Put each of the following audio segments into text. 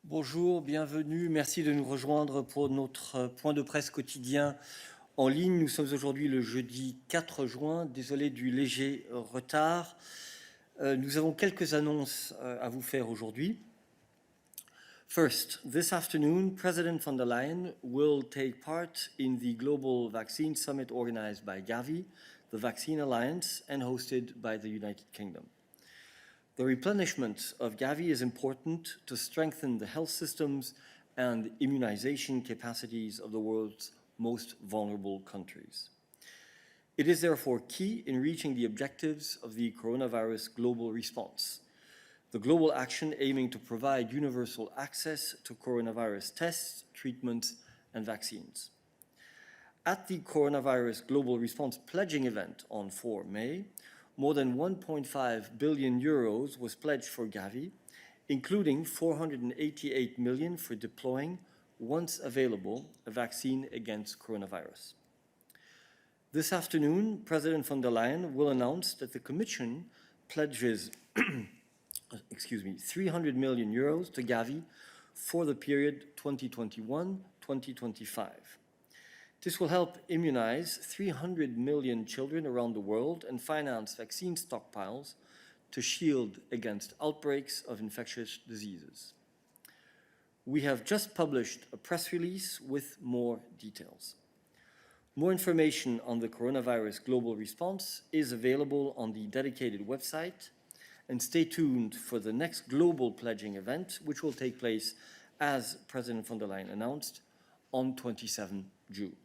Bonjour, bienvenue. Merci de nous rejoindre pour notre point de presse quotidien en ligne. Nous sommes aujourd'hui le jeudi 4 juin. Désolé du léger retard. Nous avons quelques annonces à vous faire aujourd'hui. First, this afternoon, President von der Leyen will take part in the Global Vaccine Summit organized by Gavi, the Vaccine Alliance, and hosted by the United Kingdom. The replenishment of Gavi is important to strengthen the health systems and immunization capacities of the world's most vulnerable countries. It is therefore key in reaching the objectives of the coronavirus global response. The global action aiming to provide universal access to coronavirus tests, treatments, and vaccines. At the Coronavirus Global Response Pledging event on 4 May, more than 1.5 billion euros was pledged for Gavi, including 488 million for deploying, once available, a vaccine against coronavirus. This afternoon, President von der Leyen will announce that the Commission pledges 300 million euros to Gavi for the period 2021-2025. This will help immunize 300 million children around the world and finance vaccine stockpiles to shield against outbreaks of infectious diseases. We have just published a press release with more details. More information on the coronavirus global response is available on the dedicated website, and stay tuned for the next global pledging event, which will take place, as President von der Leyen announced, on 27 June.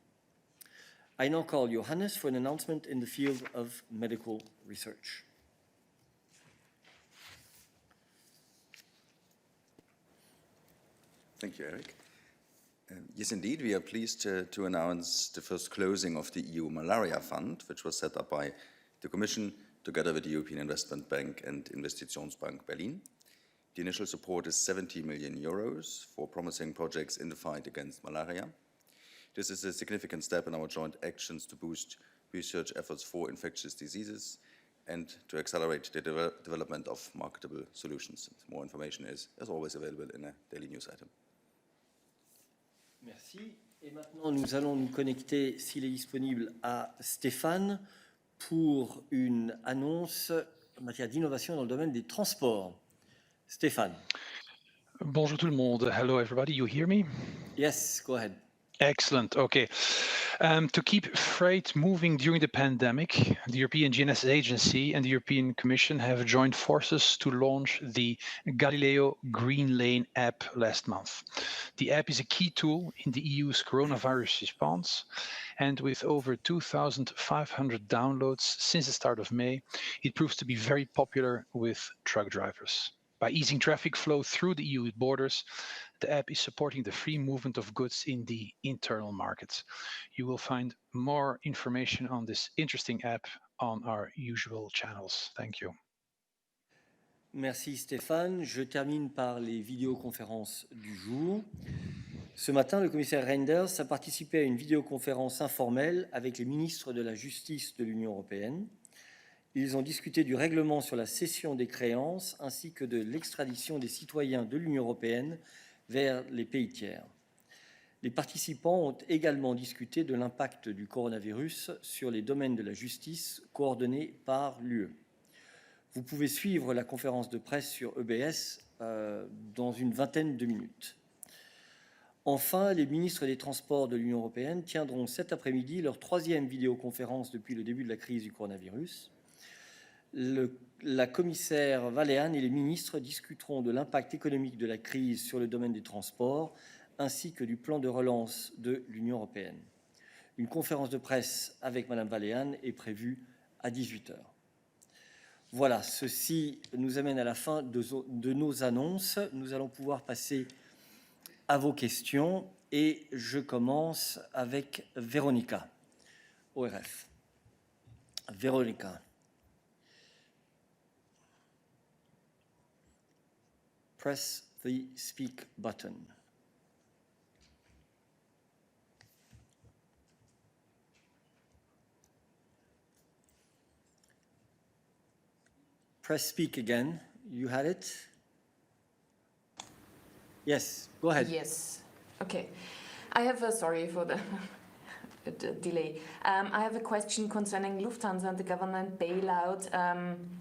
I now call Johannes for an announcement in the field of medical research. Thank you, Eric. Yes, indeed, we are pleased to announce the first closing of the EU Malaria Fund, which was set up by the Commission together with the European Investment Bank and Investitionsbank Berlin. The initial support is 70 million euros for promising projects in the fight against malaria. This is a significant step in our joint actions to boost research efforts for infectious diseases and to accelerate the development of marketable solutions. More information is, as always, available in a daily news item. Merci. Et maintenant, nous allons nous connecter, s'il est disponible, à Stéphane pour une annonce en matière d'innovation dans le domaine des transports. Stéphane. Bonjour tout le monde. Hello everybody, you hear me? Yes, go ahead. Excellent. Okay. To keep freight moving during the pandemic, the European GNSS Agency and the European Commission have joined forces to launch the Galileo Green Lane app last month. The app is a key tool in the EU's coronavirus response, and with over 2,500 downloads since the start of May, it proves to be very popular with truck drivers. By easing traffic flow through the EU borders, the app is supporting the free movement of goods in the internal market. You will find more information on this interesting app on our usual channels. Thank you. Merci Stéphane. Je termine par les vidéoconférences du jour. Ce matin, le commissaire Reynders a participé à une vidéoconférence informelle avec les ministres de la Justice de l'Union européenne. Ils ont discuté du règlement sur la cession des créances ainsi que de l'extradition des citoyens de l'Union européenne vers les pays tiers. Les participants ont également discuté de l'impact du coronavirus sur les domaines de la justice coordonnés par l'UE. Vous pouvez suivre la conférence de presse sur EBS dans une vingtaine de minutes. Enfin, les ministres des Transports de l'Union européenne tiendront cet après-midi leur troisième vidéoconférence depuis le début de la crise du coronavirus. La commissaire Vălean et les ministres discuteront de l'impact économique de la crise sur le domaine des transports ainsi que du plan de relance de l'Union européenne. Une conférence de presse avec Madame Vălean est prévue à 18h. Voilà, ceci nous amène à la fin de nos annonces. Nous allons pouvoir passer à vos questions et je commence avec Véronica, ORF. Véronica. Press the speak button. Press speak again. You had it? Yes, go ahead. Yes. Okay. I have a, sorry for the delay. I have a question concerning Lufthansa and the government bailout.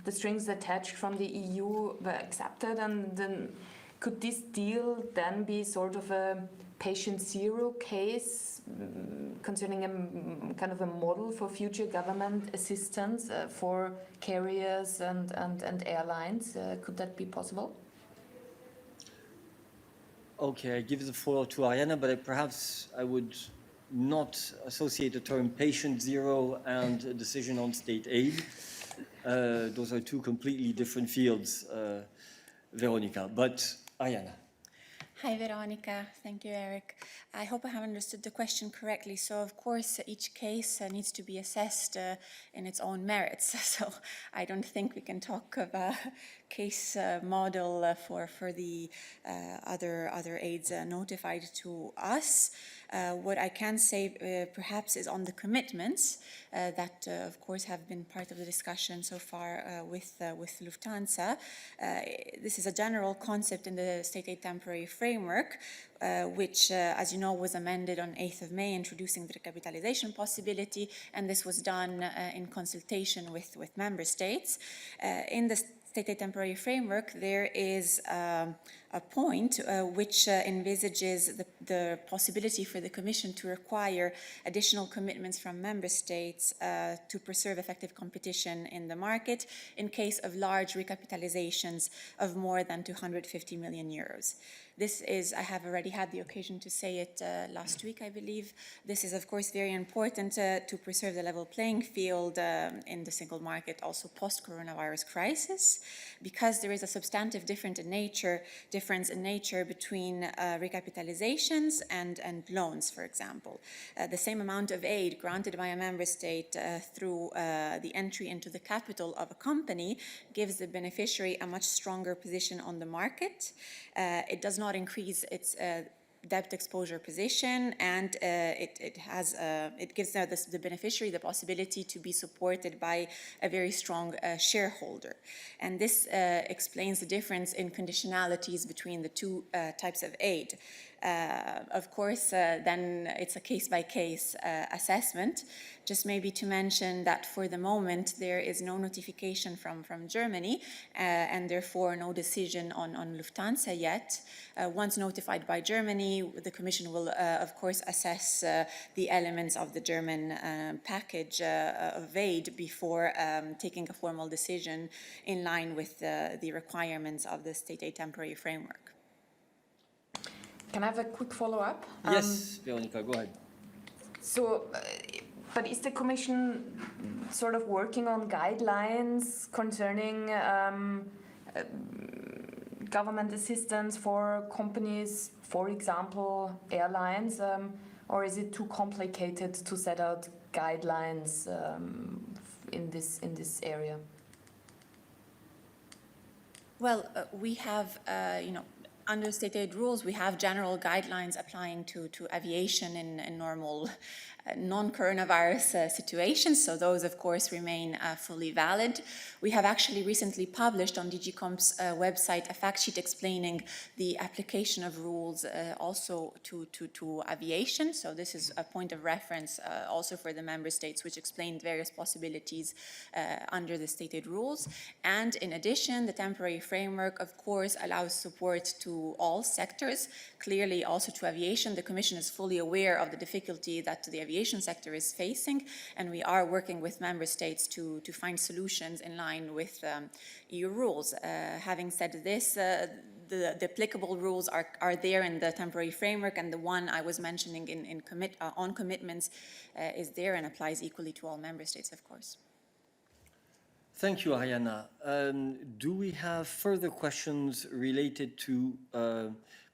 The strings attached from the EU were accepted, and then could this deal then be sort of a patient zero case concerning a kind of a model for future government assistance for carriers and airlines? Could that be possible? Okay, I give the floor to Arianna, but perhaps I would not associate the term patient zero and a decision on state aid. Those are two completely different fields, Veronica. But Arianna. Hi, Veronica. Thank you, Eric. I hope I have understood the question correctly. So, of course, each case needs to be assessed in its own merits. So, I don't think we can talk of a case model for the other aids notified to us. What I can say perhaps is on the commitments that, of course, have been part of the discussion so far with Lufthansa. This is a general concept in the state aid temporary framework, which, as you know, was amended on 8th of May, introducing the recapitalization possibility, and this was done in consultation with member states. In the state aid temporary framework, there is a point which envisages the possibility for the Commission to require additional commitments from member states to preserve effective competition in the market in case of large recapitalizations of more than 250 million euros. This is, I have already had the occasion to say it last week, I believe. This is, of course, very important to preserve the level playing field in the single market, also post-coronavirus crisis, because there is a substantive difference in nature between recapitalizations and loans, for example. The same amount of aid granted by a member state through the entry into the capital of a company gives the beneficiary a much stronger position on the market. It does not increase its debt exposure position, and it gives the beneficiary the possibility to be supported by a very strong shareholder. And this explains the difference in conditionalities between the two types of aid. Of course, then it's a case-by-case assessment. Just maybe to mention that for the moment, there is no notification from Germany and therefore no decision on Lufthansa yet. Once notified by Germany, the Commission will, of course, assess the elements of the German package of aid before taking a formal decision in line with the requirements of the state aid temporary framework. Can I have a quick follow-up? Yes, Veronica, go ahead. So, but is the Commission sort of working on guidelines concerning government assistance for companies, for example, airlines, or is it too complicated to set out guidelines in this area? Well, we have, under state aid rules, we have general guidelines applying to aviation in normal non-coronavirus situations, so those, of course, remain fully valid. We have actually recently published on DG Comp's website a fact sheet explaining the application of rules also to aviation, so this is a point of reference also for the member states, which explained various possibilities under the state aid rules. And in addition, the temporary framework, of course, allows support to all sectors, clearly also to aviation. The Commission is fully aware of the difficulty that the aviation sector is facing, and we are working with member states to find solutions in line with EU rules. Having said this, the applicable rules are there in the temporary framework, and the one I was mentioning on commitments is there and applies equally to all member states, of course. Thank you, Arianna. Do we have further questions related to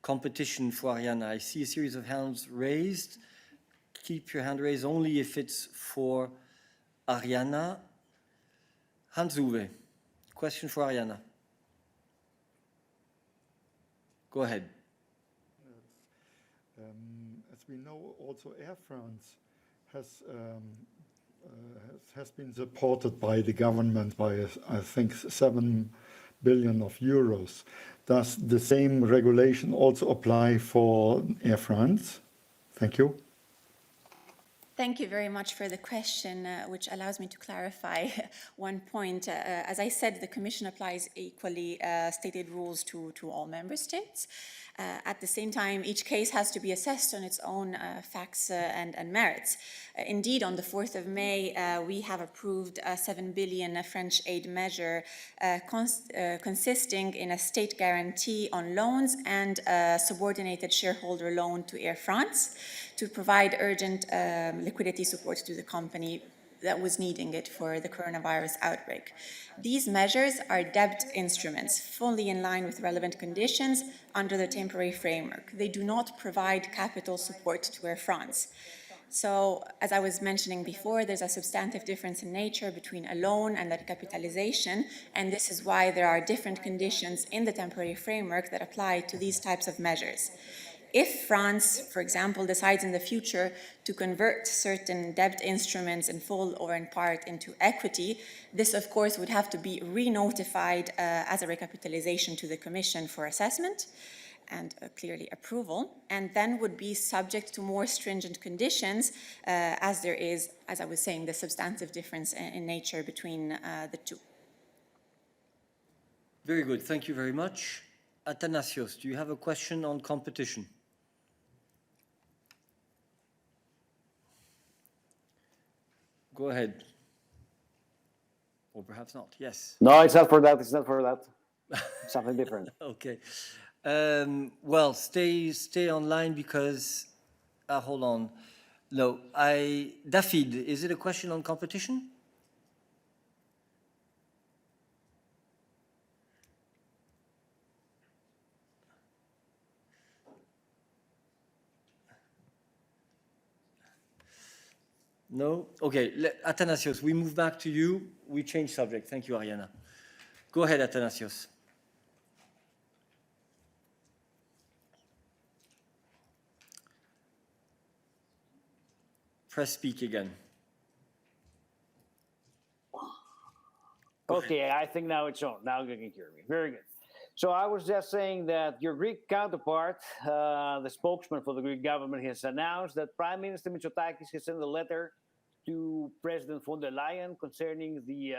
competition for Arianna? I see a series of hands raised. Keep your hand raised only if it's for Arianna. Hans-Uwe, question for Arianna. Go ahead. As we know, also Air France has been supported by the government by, I think, 7 billion of euros. Does the same regulation also apply for Air France? Thank you. Thank you very much for the question, which allows me to clarify one point. As I said, the Commission applies equally stated rules to all member states. At the same time, each case has to be assessed on its own facts and merits. Indeed, on the 4th of May, we have approved a 7 billion French aid measure consisting in a state guarantee on loans and a subordinated shareholder loan to Air France to provide urgent liquidity support to the company that was needing it for the coronavirus outbreak. These measures are debt instruments, fully in line with relevant conditions under the temporary framework. They do not provide capital support to Air France. So, as I was mentioning before, there's a substantive difference in nature between a loan and a recapitalization, and this is why there are different conditions in the temporary framework that apply to these types of measures. If France, for example, decides in the future to convert certain debt instruments in full or in part into equity, this of course would have to be re-notified as a recapitalization to the Commission for assessment and clearly approval, and then would be subject to more stringent conditions as there is, as I was saying, the substantive difference in nature between the two. Very good, thank you very much. Athanasios, do you have a question on competition? Go ahead. Or perhaps not, yes. No, it's not for that, it's not for that. Something different. Okay. Well, stay online because, hold on. No, David, is it a question on competition? No? Okay, Athanasios, we move back to you. We change subject. Thank you, Ariana. Go ahead, Athanasios. Press speak again. Okay, I think now it's on. Now you can hear me. Very good. So I was just saying that your Greek counterpart, the spokesman for the Greek government, has announced that Prime Minister Mitsotakis has sent a letter to President von der Leyen concerning the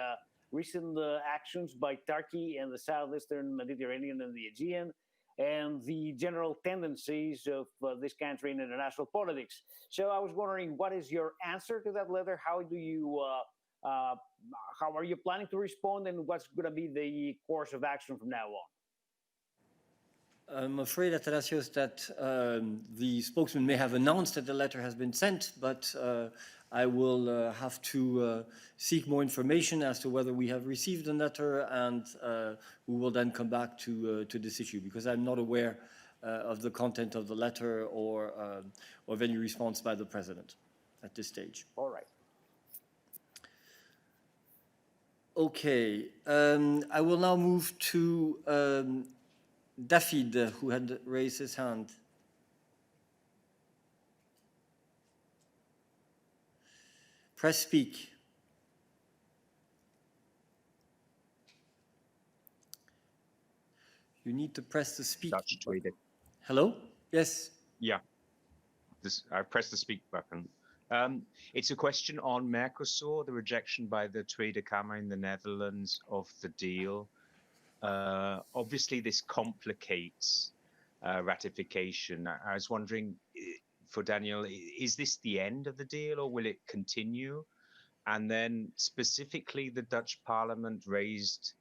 recent actions by Turkey and the southeastern Mediterranean and the Aegean, and the general tendencies of this country in international politics. So I was wondering, what is your answer to that letter? How do you, how are you planning to respond, and what's going to be the course of action from now on? I'm afraid, Athanasios, that the spokesman may have announced that the letter has been sent, but I will have to seek more information as to whether we have received the letter, and we will then come back to this issue, because I'm not aware of the content of the letter or of any response by the President at this stage. All right. Okay, I will now move to David, who had raised his hand. Press speak. You need to press the speak button. Hello? Yes? Yeah, I pressed the speak button. It's a question on Mercosur, the rejection by the Tweede Kamer in the Netherlands of the deal. Obviously, this complicates ratification. I was wondering, for Daniel, is this the end of the deal, or will it continue? And then specifically, the Dutch Parliament raised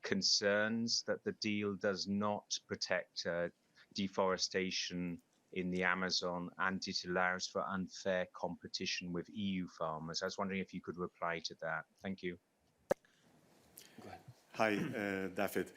concerns that the deal does not protect deforestation in the Amazon, and it allows for unfair competition with EU farmers. I was wondering if you could reply to that. Thank you. Go ahead. Hi, David.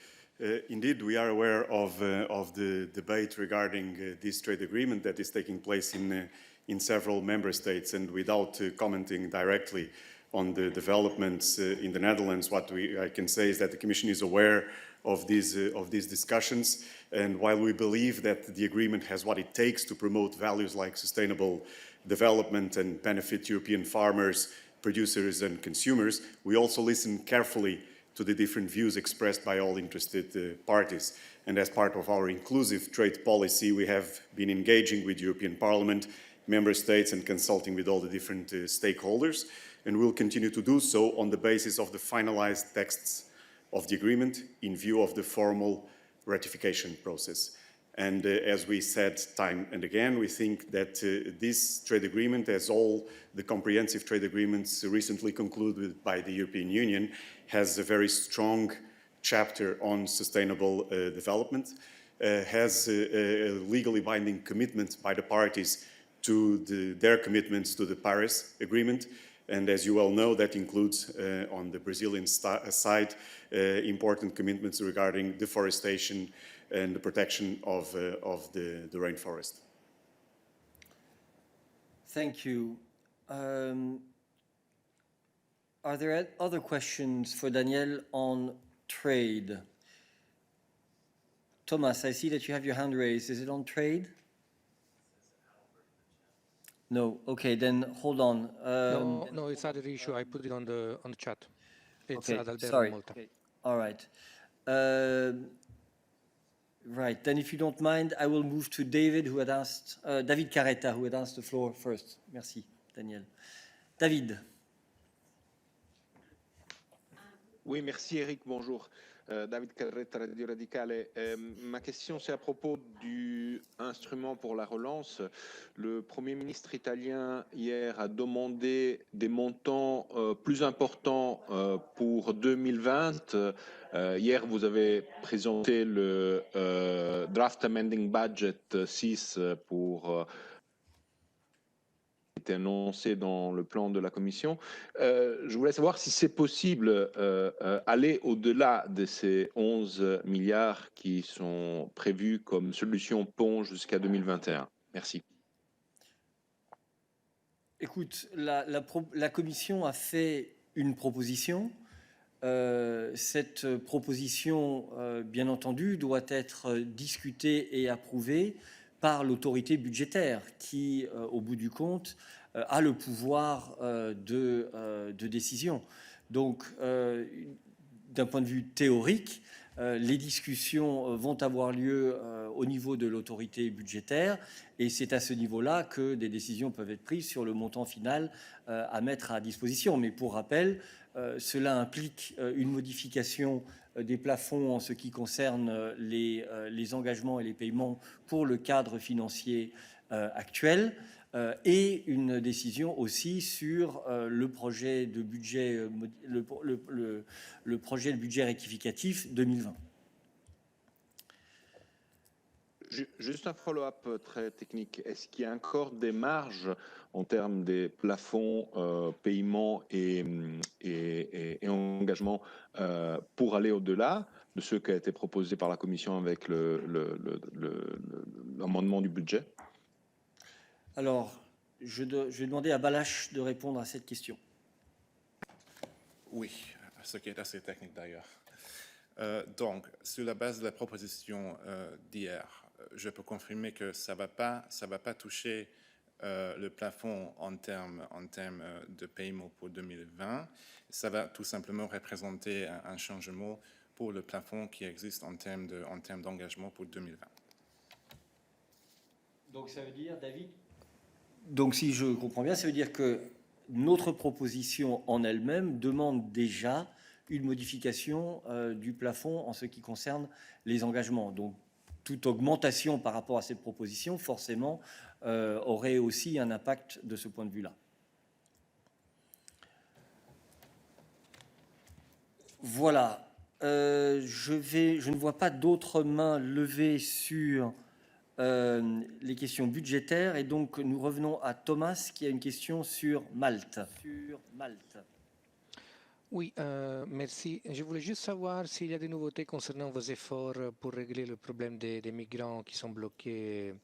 Indeed, we are aware of the debate regarding this trade agreement that is taking place in several member states, and without commenting directly on the developments in the Netherlands, what I can say is that the Commission is aware of these discussions, and while we believe that the agreement has what it takes to promote values like sustainable development and benefit European farmers, producers and consumers, we also listen carefully to the different views expressed by all interested parties. And as part of our inclusive trade policy, we have been engaging with European Parliament, member states, and consulting with all the different stakeholders, and we'll continue to do so on the basis of the finalized texts of the agreement in view of the formal ratification process. And as we said time and again, we think that this trade agreement, as all the comprehensive trade agreements recently concluded by the European Union, has a very strong chapter on sustainable development, has a legally binding commitment by the parties to their commitments to the Paris Agreement. And as you well know, that includes on the Brazilian side important commitments regarding deforestation and the protection of the rainforest. Thank you. Are there other questions for Daniel on trade? Thomas, I see that you have your hand raised. Is it on trade? No. Okay, then hold on. No, it's other issue. I put it on the chat. It's okay, Adalberto sorry. Molta. Okay. All right. Right. Then, if you don't mind, I will move to David, who had asked David Carretta, who had asked the floor first. Merci, Daniel. David. Oui, merci Eric, bonjour. David Carretta, Radio Radicale. Ma question, c'est à propos du instrument pour la relance. Le Premier ministre italien, hier, a demandé des montants plus importants pour 2020. Hier, vous avez présenté le Draft Amending Budget 6 pour... été annoncé dans le plan de la Commission. Je voulais savoir si c'est possible aller au-delà de ces 11 milliards qui sont prévus comme solution pont jusqu'à 2021. Merci. Écoute, la Commission a fait une proposition. Cette proposition, bien entendu, doit être discutée et approuvée par l'autorité budgétaire qui, au bout du compte, a le pouvoir de décision. Donc, d'un point de vue théorique, les discussions vont avoir lieu au niveau de l'autorité budgétaire et c'est à ce niveau-là que des décisions peuvent être prises sur le montant final à mettre à disposition. Mais pour rappel, cela implique une modification des plafonds en ce qui concerne les engagements et les paiements pour le cadre financier actuel et une décision aussi sur le projet de budget, le projet de budget rectificatif 2020. Juste un follow-up très technique. Est-ce qu'il y a encore des marges en termes des plafonds, paiements et engagements pour aller au-delà de ce qui a été proposé par la Commission avec l'amendement du budget? Alors, je vais demander à Balázs de répondre à cette question. Oui, ce qui est assez technique d'ailleurs. Donc, sur la base de la proposition d'hier, je peux confirmer que ça va pas toucher le plafond en termes de paiement pour 2020. Ça va tout simplement représenter un changement pour le plafond qui existe en termes d'engagement pour 2020. Donc ça veut dire, David? Donc si je comprends bien, ça veut dire que notre proposition en elle-même demande déjà une modification du plafond en ce qui concerne les engagements. Donc toute augmentation par rapport à cette proposition, forcément, aurait aussi un impact de ce point de vue-là. Voilà. Je ne vois pas d'autres mains levées sur les questions budgétaires et donc nous revenons à Thomas qui a une question sur Malte. Oui, merci. Je voulais juste savoir s'il y a des nouveautés concernant vos efforts pour régler le problème des migrants qui sont bloqués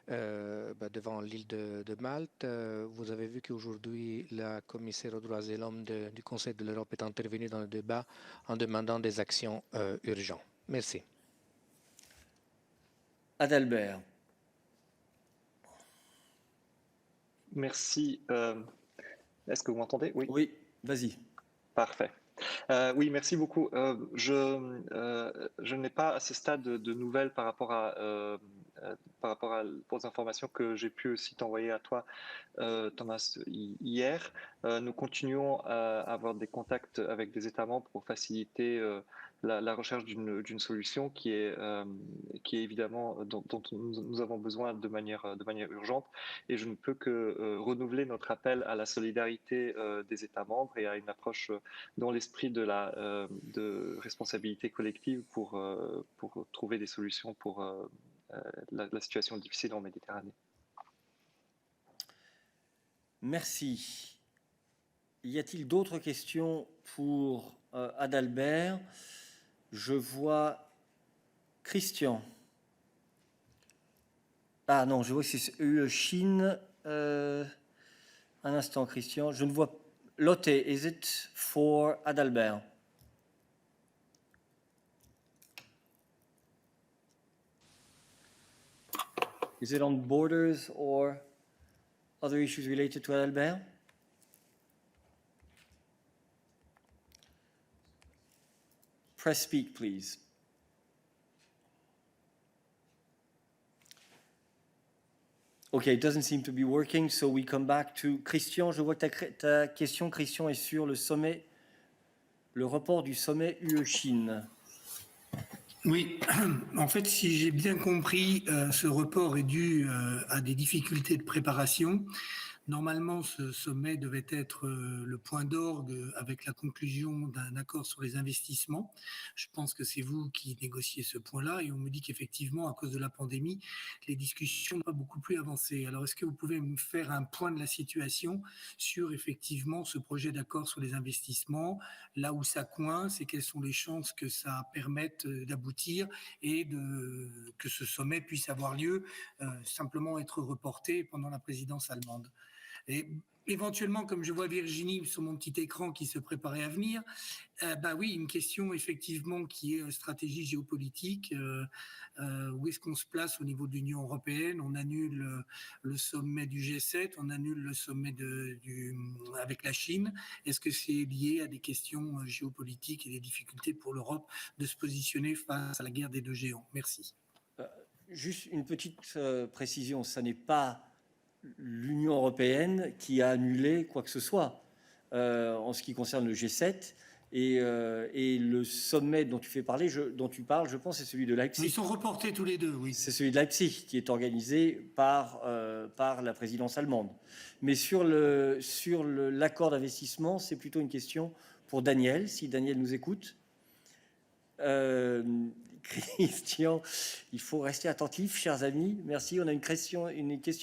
devant l'île de Malte. Vous avez vu qu'aujourd'hui, la commissaire aux droits de l'homme du Conseil de l'Europe est intervenue dans le débat en demandant des actions urgentes. Merci. Adalbert. Merci. Est-ce que vous m'entendez? Oui. Oui, vas-y. Parfait. Oui, merci beaucoup. Je n'ai pas à ce stade de nouvelles par rapport aux informations que j'ai pu aussi t'envoyer à toi, Thomas, hier. Nous continuons à avoir des contacts avec des États membres pour faciliter la recherche d'une solution qui est évidemment dont nous avons besoin de manière urgente. Et je ne peux que renouveler notre appel à la solidarité des États membres et à une approche dans l'esprit de responsabilité collective pour trouver des solutions pour la situation difficile en Méditerranée. Merci. Y a-t-il d'autres questions pour Adalbert? Je vois Christian. Ah non, je vois que c'est Chine. Un instant, Christian. Je ne vois pas. Lotte, is it for Adalbert? Is it on borders or other issues related to Adalbert? Press speak, please. Okay, it doesn't seem to be working, so we come back to Christian. Je vois que ta question, Christian, est sur le report du sommet UE-Chine. Oui, en fait, si j'ai bien compris, ce report est dû à des difficultés de préparation. Normalement, ce sommet devait être le point d'orgue avec la conclusion d'un accord sur les investissements. Je pense que c'est vous qui négociez ce point-là et on me dit qu'effectivement, à cause de la pandémie, les discussions n'ont pas beaucoup plus avancé. Alors, est-ce que vous pouvez me faire un point de la situation sur effectivement ce projet d'accord sur les investissements, là où ça coince et quelles sont les chances que ça permette d'aboutir et que ce sommet puisse avoir lieu, simplement être reporté pendant la présidence allemande? Et éventuellement, comme je vois Virginie sur mon petit écran qui se préparait à venir, oui, une question effectivement qui est stratégie géopolitique. Où est-ce qu'on se place au niveau de l'Union européenne? On annule le sommet du G7, on annule le sommet avec la Chine. Est-ce que c'est lié à des questions géopolitiques et des difficultés pour l'Europe de se positionner face à la guerre des deux géants? Merci. Juste une petite précision, ça n'est pas l'Union européenne qui a annulé quoi que ce soit en ce qui concerne le G7 et le sommet dont tu parles, je pense, c'est celui de Leipzig. Ils sont reportés tous les deux, oui. C'est celui de Leipzig qui est organisé par la présidence allemande. Mais sur l'accord d'investissement, c'est plutôt une question pour Daniel, si Daniel nous écoute. Christian, il faut rester attentif, chers amis. Merci. On a une question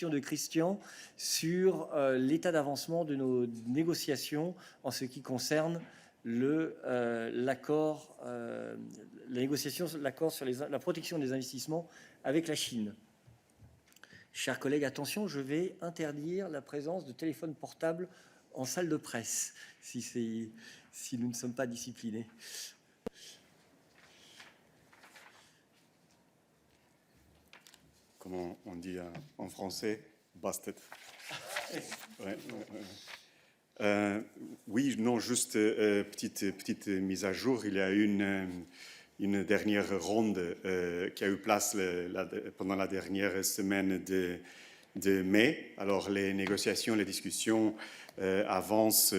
de Christian sur l'état d'avancement de nos négociations en ce qui concerne l'accord, l'accord sur la protection des investissements avec la Chine. Chers collègues, attention, je vais interdire la présence de téléphones portables en salle de presse si nous ne sommes pas disciplinés. Comment on dit en français, busted. Oui, non, juste petite mise à jour. Il y a une dernière ronde qui a eu place pendant la dernière semaine de mai. Alors les négociations, les discussions avancent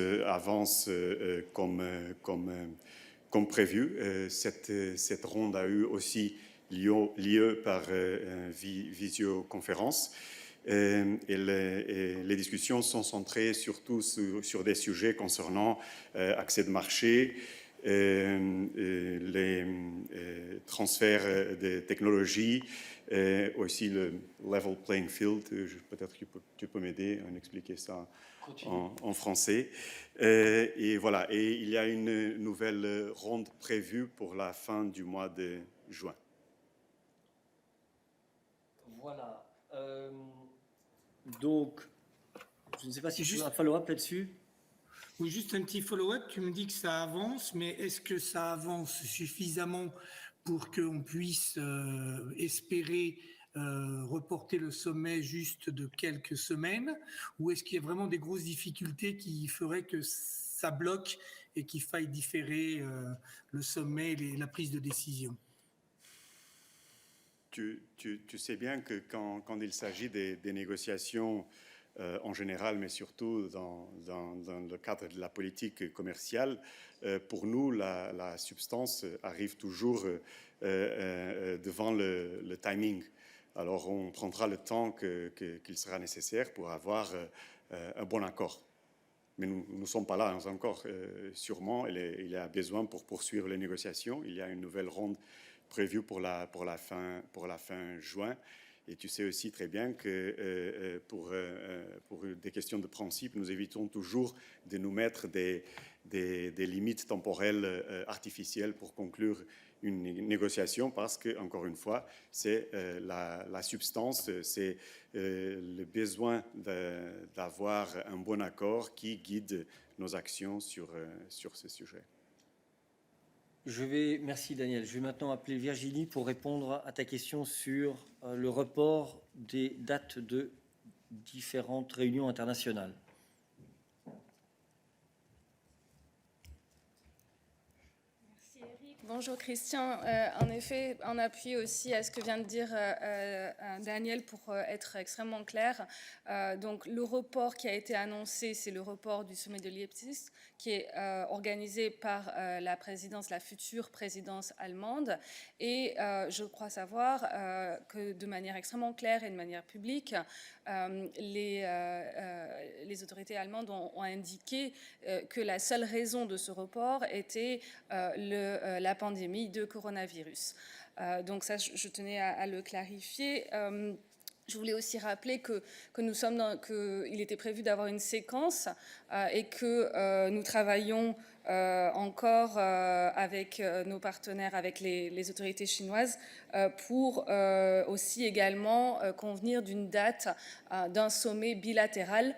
comme prévu. Cette ronde a eu aussi lieu par visioconférence. Et les discussions sont centrées surtout sur des sujets concernant accès de marché, les transferts de technologies, aussi le level playing field. Peut-être que tu peux m'aider à expliquer ça en français. Et voilà, et il y a une nouvelle ronde prévue pour la fin du mois de juin. Voilà. Donc, je ne sais pas si tu as un follow-up là-dessus. Oui, juste un petit follow-up. Tu me dis que ça avance, mais est-ce que ça avance suffisamment pour qu'on puisse espérer reporter le sommet juste de quelques semaines? Ou est-ce qu'il y a vraiment des grosses difficultés qui feraient que ça bloque et qu'il faille différer le sommet et la prise de décision. Tu sais bien que quand il s'agit des négociations en général, mais surtout dans le cadre de la politique commerciale, pour nous, la substance arrive toujours devant le timing. Alors, on prendra le temps qu'il sera nécessaire pour avoir un bon accord. Mais nous ne sommes pas là encore. Sûrement, il y a besoin pour poursuivre les négociations. Il y a une nouvelle ronde prévue pour la fin juin. Et tu sais aussi très bien que pour des questions de principe, nous évitons toujours de nous mettre des limites temporelles artificielles pour conclure une négociation parce que, encore une fois, c'est la substance, c'est le besoin d'avoir un bon accord qui guide nos actions sur ce sujet. Merci Daniel. Je vais maintenant appeler Virginie pour répondre à ta question sur le report des dates de différentes réunions internationales. Bonjour Christian. En effet, en appui aussi à ce que vient de dire Daniel pour être extrêmement clair, donc le report qui a été annoncé, c'est le report du sommet de Leipzig qui est organisé par la future présidence allemande. Et je crois savoir que de manière extrêmement claire et de manière publique, les autorités allemandes ont indiqué que la seule raison de ce report était la pandémie de coronavirus. Donc ça, je tenais à le clarifier. Je voulais aussi rappeler qu'il était prévu d'avoir une séquence et que nous travaillons encore avec nos partenaires, avec les autorités chinoises, pour aussi également convenir d'une date d'un sommet bilatéral.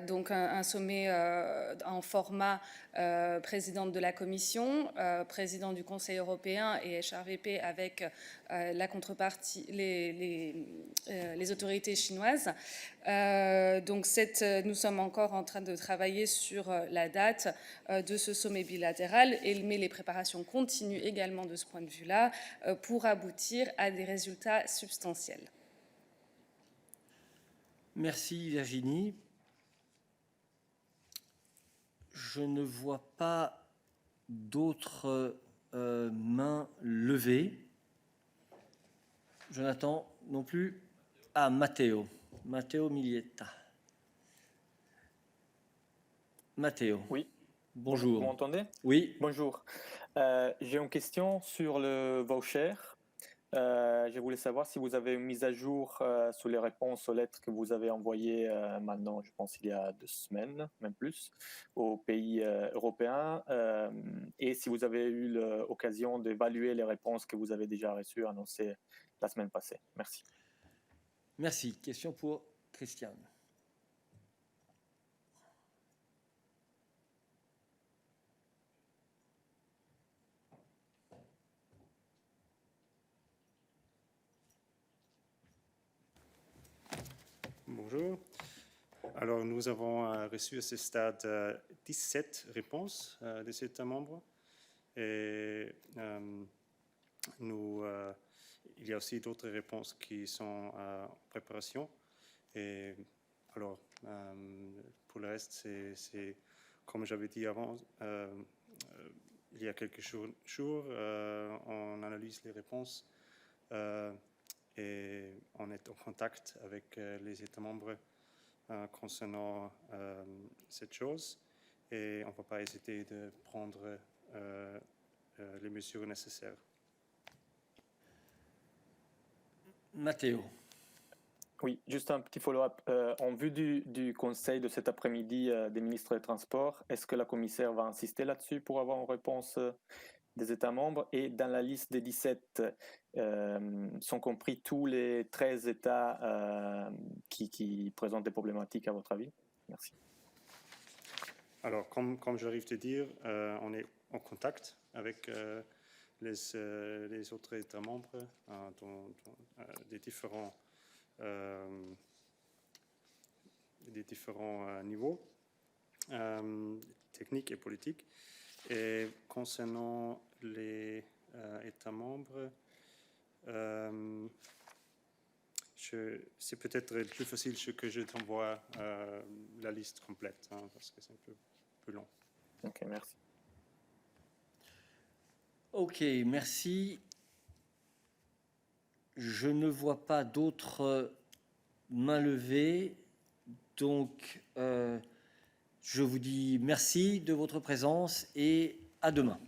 Donc un sommet en format présidente de la Commission, président du Conseil européen et HRVP avec la contrepartie, les autorités chinoises. Donc nous sommes encore en train de travailler sur la date de ce sommet bilatéral, mais les préparations continuent également de ce point de vue-là pour aboutir à des résultats substantiels. Merci Virginie. Je ne vois pas d'autres mains levées. Jonathan non plus. Ah, Matteo Milietta. Matteo. Oui. Bonjour. Vous m'entendez? Oui. Bonjour. J'ai une question sur le voucher. Je voulais savoir si vous avez une mise à jour sur les réponses aux lettres que vous avez envoyées maintenant, je pense il y a 2 semaines, même plus, aux pays européens, et si vous avez eu l'occasion d'évaluer les réponses que vous avez déjà reçues, annoncées la semaine passée. Merci. Merci. Question pour Christiane. Bonjour. Alors, nous avons reçu à ce stade 17 réponses des États membres. Et il y a aussi d'autres réponses qui sont en préparation. Et alors, pour le reste, c'est comme j'avais dit avant, il y a quelques jours, on analyse les réponses et on est en contact avec les États membres concernant cette chose. Et on ne va pas hésiter de prendre les mesures nécessaires. Matteo. Oui, juste un petit follow-up. En vue du conseil de cet après-midi des ministres des Transports, est-ce que la commissaire va insister là-dessus pour avoir une réponse des États membres? Et dans la liste des 17, sont compris tous les 13 États qui présentent des problématiques, à votre avis? Merci. Alors, comme j'arrive de dire, on est en contact avec les autres États membres dans des différents niveaux. techniques et politiques. Et concernant les États membres, c'est peut-être plus facile que je t'envoie la liste complète, hein, parce que c'est un peu plus long. Ok, merci. Ok, merci. Je ne vois pas d'autres mains levées, donc je vous dis merci de votre présence et à demain.